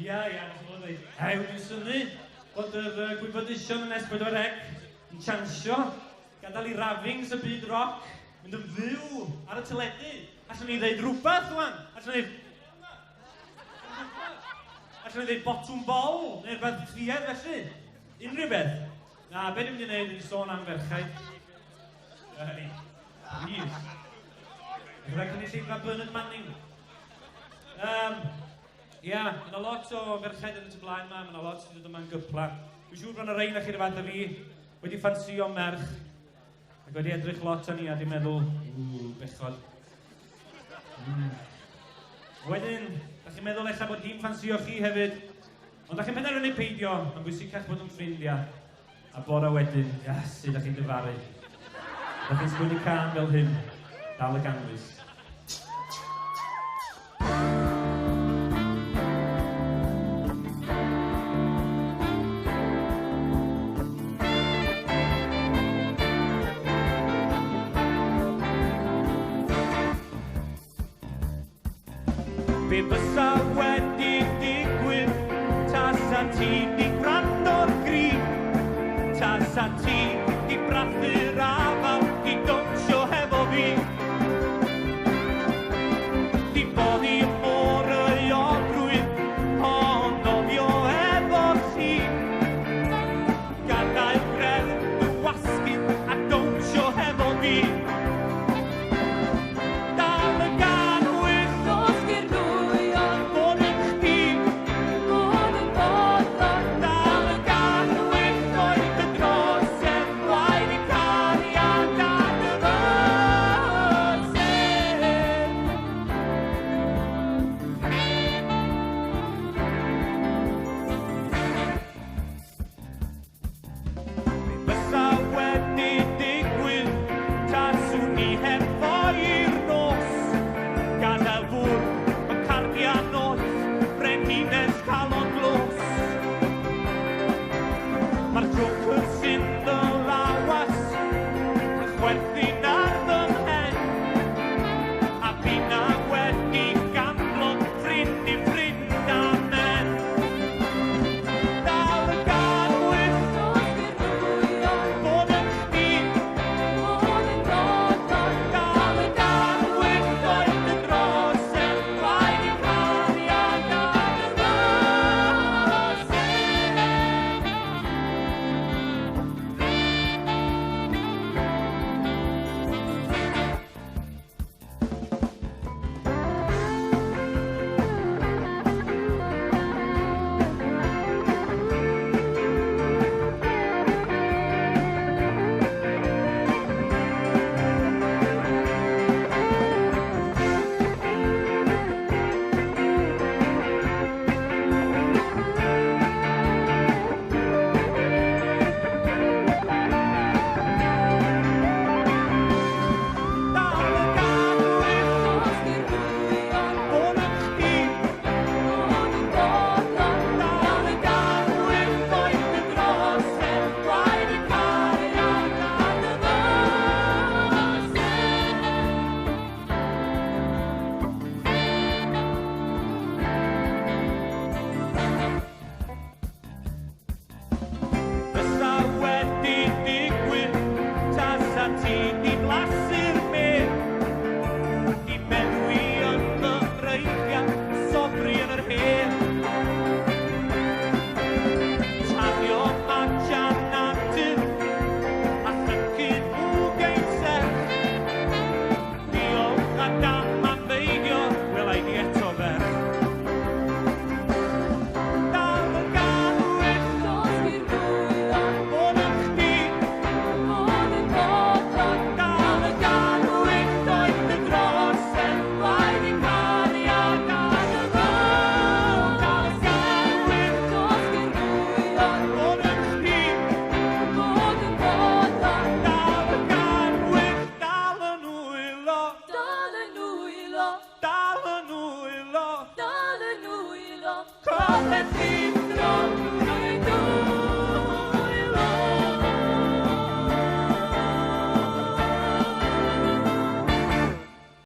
Ia, nes i fod yn dweud, dwi'n syni bod yr gwybodaethon yn S4C yn chansio gadael i ravings y byd roc mynd yn fyw ar y teledu. Allwn ni ddeud rhywbeth, rwan. Allwn ni ddeud botwm bol, neu rhywbeth ffiedd felly. Unrhyw beth. Na, be ni'n mynd i wneud yn sôn am ferchaid? Please. Rhaid cynulleidfa Bernard Manning. Ia, yna lot o ferchaid yn y blaen yma, yna lot sydd wedi dod yma'n gypla. Dwi'n siŵr bod yna rhain o'ch i'r fath o fi wedi ffansio merch ac wedi edrych lot o ni a di meddwl, bechod. Wedyn, da chi'n meddwl eich bod hi'n ffansio chi hefyd, ond da chi'n penderfynu peidio, mae'n bwysicach bod yn ffrindiau. A bore wedyn, sut da chi'n dyfaru. Da chi'n sgwini can fel hyn, dal y ganwys. Be bysa wedi digwydd tasa ti di gwrando'r gryf, tasa ti di brathu'r afal di dawnsio hefo fi. Di bod i môr y iogrwydd, ond nofio efo chi. Gadael gredd y wasgyd a dawnsio hefo fi. Let me